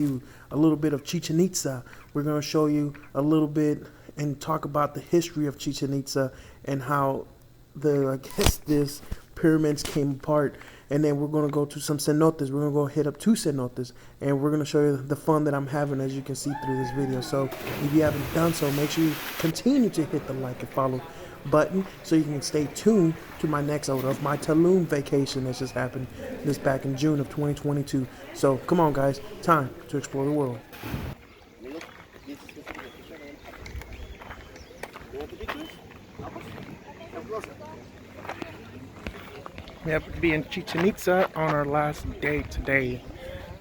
you a little bit of Chichen Itza. We're going to show you a little bit and talk about the history of Chichen Itza and how this pyramids came apart. And then we're going to go to some cenotes. We're going to go hit up 2 cenotes, and we're going to show you the fun that I'm having, as you can see through this video. So if you haven't done so, make sure you continue to hit the like and follow button so you can stay tuned to my next episode of my Tulum vacation that just happened this back in June of 2022. So come on, guys, time to explore the world. We happen to be in Chichen Itza on our last day today,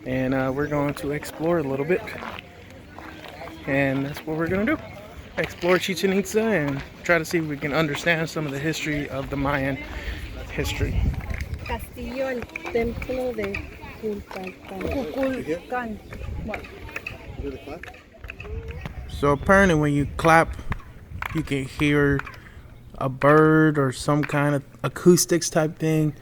and we're going to explore a little bit, and that's what we're going to do. Explore Chichen Itza and try to see if we can understand some of the history of the Mayan history. Castillo, el templo de Kukulkan. What? So apparently when you clap, you can hear a bird or some kind of acoustics type thing,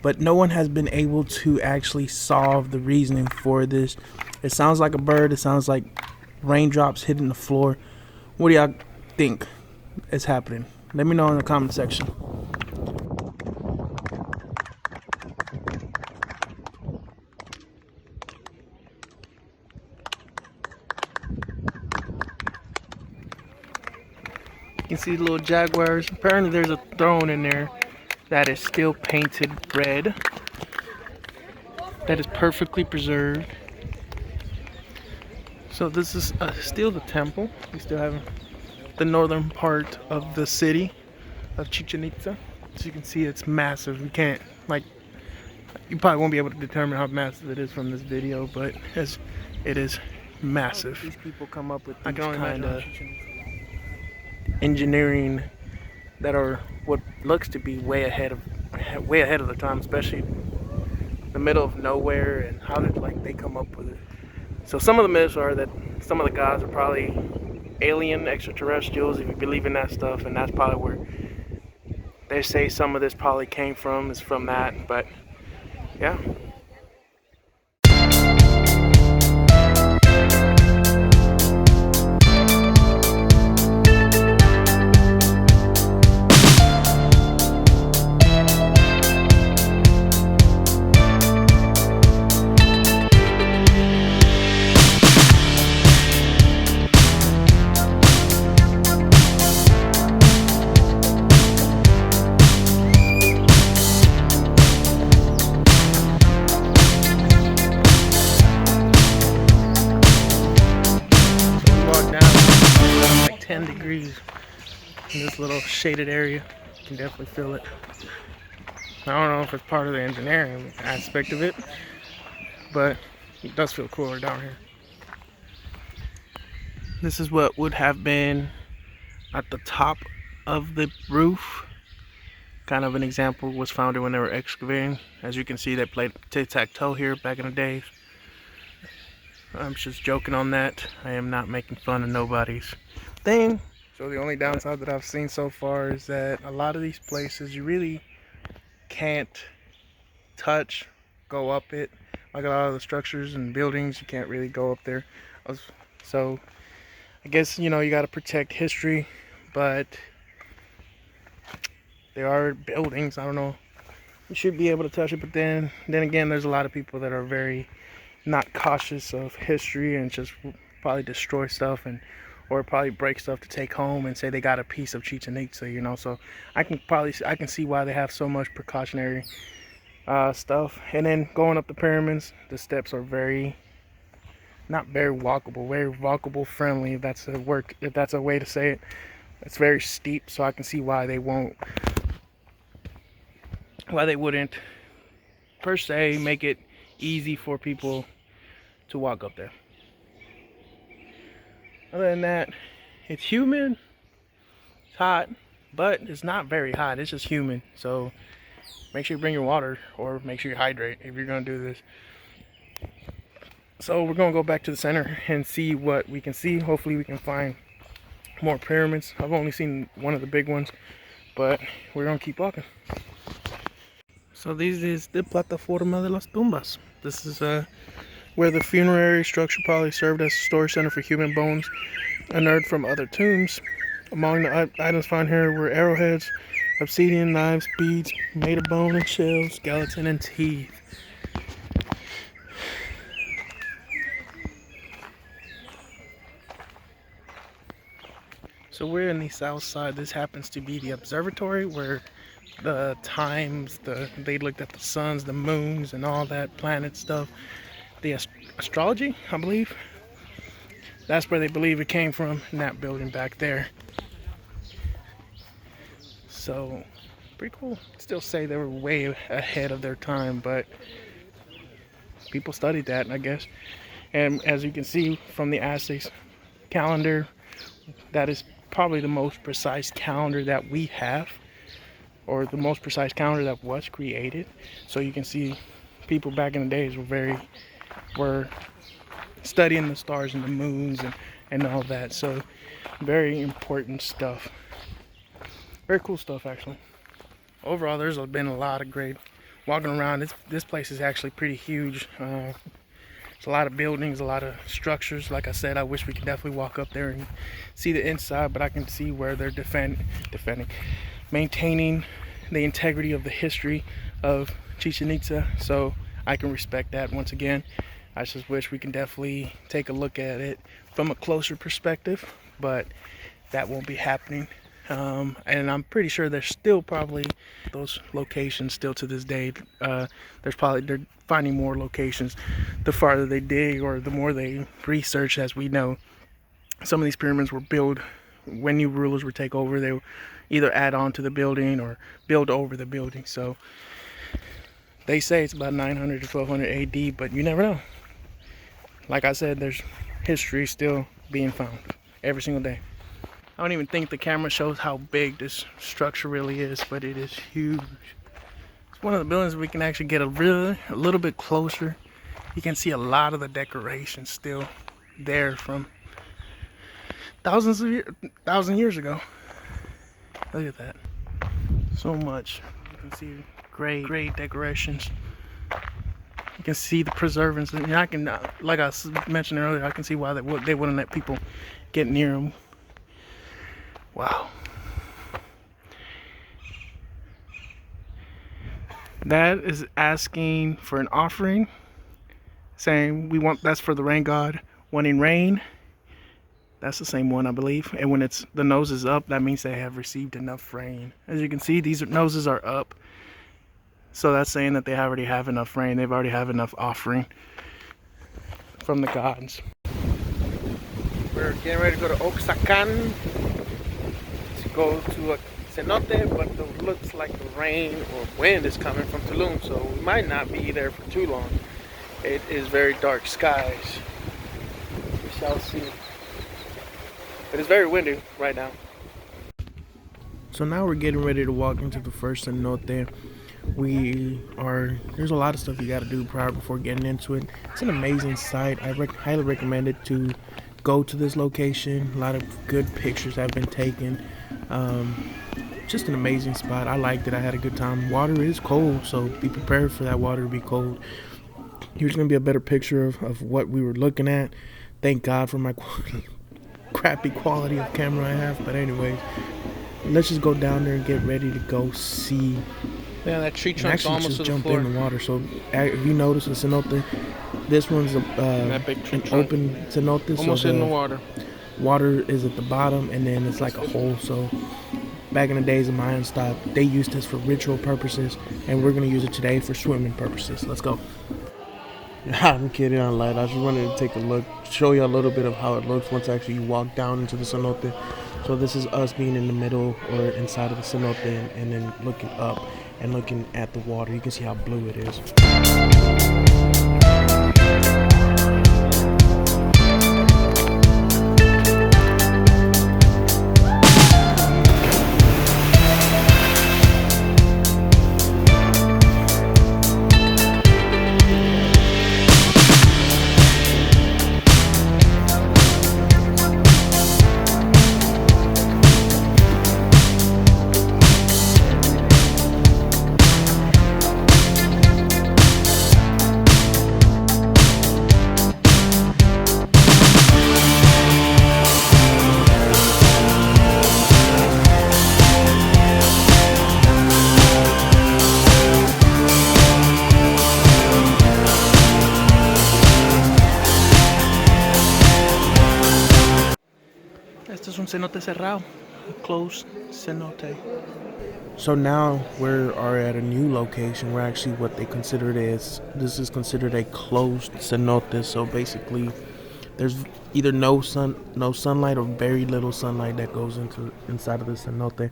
but no one has been able to actually solve the reasoning for this. It sounds like a bird. It sounds like raindrops hitting the floor. What do y'all think is happening? Let me know in the comment section. You can see little jaguars. Apparently there's a throne in there that is still painted red, that is perfectly preserved. So this is still the temple. We still have the northern part of the city of Chichen Itza. As you can see, it's massive. You can't, you probably won't be able to determine how massive it is from this video, but it is massive. These people come up with these kind of engineering that are what looks to be way ahead of the time, especially the middle of nowhere, and how did they come up with it. So some of the myths are that some of the gods are probably alien extraterrestrials, if you believe in that stuff, and that's probably where they say some of this probably came from, is from that. But yeah. Like 10 degrees in this little shaded area. You can definitely feel it. I don't know if it's part of the engineering aspect of it, but it does feel cooler down here. This is what would have been at the top of the roof. Kind of an example was found when they were excavating. As you can see, they played tic-tac-toe here back in the days. I'm just joking on that. I am not making fun of nobody's thing. So the only downside that I've seen so far is that a lot of these places you really can't touch, go up it. Like a lot of the structures and buildings, you can't really go up there. So I guess, you got to protect history, but there are buildings, I don't know, you should be able to touch it. But then again, there's a lot of people that are very not cautious of history and just probably destroy stuff or probably break stuff to take home and say they got a piece of Chichen Itza, so I can see why they have so much precautionary stuff. And then going up the pyramids, the steps are not very walkable friendly, if that's a way to say it. It's very steep, so I can see why they wouldn't per se make it easy for people to walk up there. Other than that, it's humid, it's hot, but it's not very hot, it's just humid. So make sure you bring your water, or make sure you hydrate if you're gonna do this. So we're gonna go back to the center and see what we can see. Hopefully we can find more pyramids. I've only seen one of the big ones, but we're gonna keep walking. So this is the plataforma de las tumbas. This is where the funerary structure probably served as a storage center for human bones unearthed from other tombs. Among the items found here were arrowheads, obsidian, knives, beads made of bone and shells, skeleton, and teeth. So we're in the south side. This happens to be the observatory where the times, they looked at the suns, the moons, and all that planet stuff. The astrology, I believe. That's where they believe it came from, in that building back there. So, pretty cool. Still say they were way ahead of their time, but people studied that, I guess. And as you can see from the Aztecs calendar, that is probably the most precise calendar that we have, or the most precise calendar that was created. So you can see people back in the days were studying the stars and the moons and all that. So very important stuff. Very cool stuff, actually. Overall, there's been a lot of great walking around. This place is actually pretty huge. There's a lot of buildings, a lot of structures. Like I said, I wish we could definitely walk up there and see the inside, but I can see where they're maintaining the integrity of the history of Chichen Itza. So I can respect that once again. I just wish we can definitely take a look at it from a closer perspective, but that won't be happening. And I'm pretty sure there's still probably those locations still to this day. They're finding more locations the farther they dig or the more they research. As we know, some of these pyramids were built when new rulers would take over. They would either add on to the building or build over the building. So they say it's about 900 to 1200 AD, but you never know. Like I said, there's history still being found every single day. I don't even think the camera shows how big this structure really is, but it is huge. It's one of the buildings we can actually get a little bit closer. You can see a lot of the decorations still there from thousand years ago. Look at that. So much. You can see great decorations. You can see the preservance, and I can, like I mentioned earlier, I can see why they wouldn't let people get near them. Wow. That is asking for an offering, saying that's for the rain god, wanting rain. That's the same one, I believe. And when the nose is up, that means they have received enough rain. As you can see, these noses are up. So that's saying that they already have enough rain. They've already have enough offering from the gods. We're getting ready to go to Oaxacan to go to a cenote, but it looks like the rain or wind is coming from Tulum, so we might not be there for too long. It is very dark skies. We shall see. But it's very windy right now. So now we're getting ready to walk into the first cenote. There's a lot of stuff you got to do before getting into it. It's an amazing site. I highly recommend it to go to this location. A lot of good pictures have been taken. Just an amazing spot. I liked it. I had a good time. Water is cold, so be prepared for that water to be cold. Here's going to be a better picture of what we were looking at. Thank God for my crappy quality of camera I have. But anyways, let's just go down there and get ready to go see. Yeah, that tree trunk's almost just to the jump floor. in the water. So if you notice the cenote, this one's That big tree an trunk. open cenote. Almost in the water. Water is at the bottom, and then it's like a hole. So back in the days of Mayan style, they used this for ritual purposes, and we're gonna use it today for swimming purposes. Let's go. I'm kidding, on light. I just wanted to take a look, show you a little bit of how it looks once actually you walk down into the cenote. So this is us being in the middle or inside of the cenote, and then looking up and looking at the water. You can see how blue it is. este es un cenote cerrado, a closed cenote. So now we are at a new location. We're actually what they consider this is considered a closed cenote. So basically, there's either no sunlight or very little sunlight that goes inside of the cenote.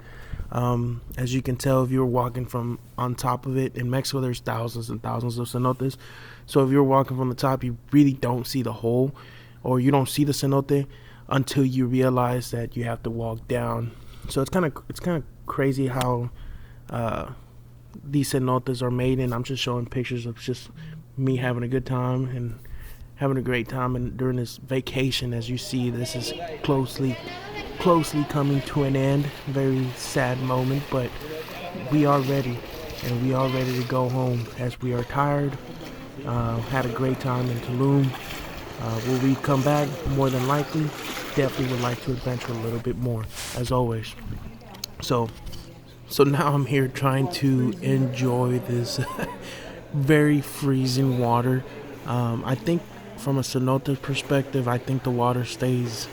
As you can tell, if you're walking from on top of it, in Mexico there's thousands and thousands of cenotes. So if you're walking from the top, you really don't see the hole, or you don't see the cenote until you realize that you have to walk down. So it's kind of crazy how these cenotes are made, and I'm just showing pictures of just me having a good time and having a great time. And during this vacation, as you see, this is closely coming to an end. Very sad moment, but we are ready, and we are ready to go home as we are tired. Had a great time in Tulum. Will we come back? More than likely. Definitely would like to adventure a little bit more, as always. So now I'm here trying to enjoy this very freezing water. I think from a cenote perspective, I think the water stays,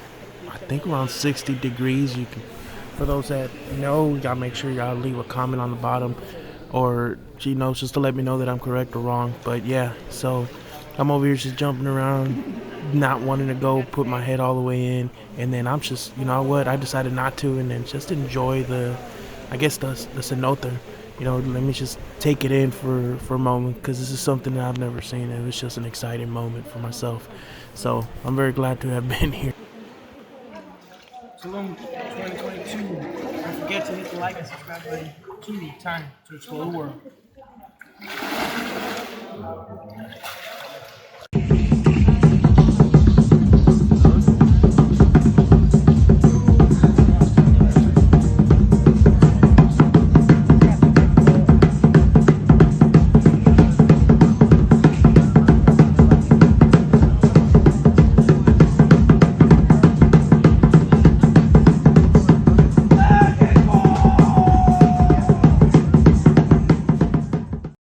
around 60 degrees. You can, for those that know, y'all make sure y'all leave a comment on the bottom, or just to let me know that I'm correct or wrong. But yeah, so I'm over here just jumping around, not wanting to go put my head all the way in, and then I'm just, I decided not to, and then just enjoy the cenote. Let me just take it in for a moment, because this is something that I've never seen. It was just an exciting moment for myself. So I'm very glad to have been here. Tulum 2022. Don't forget to hit the like and subscribe button. 2 time to explore the world.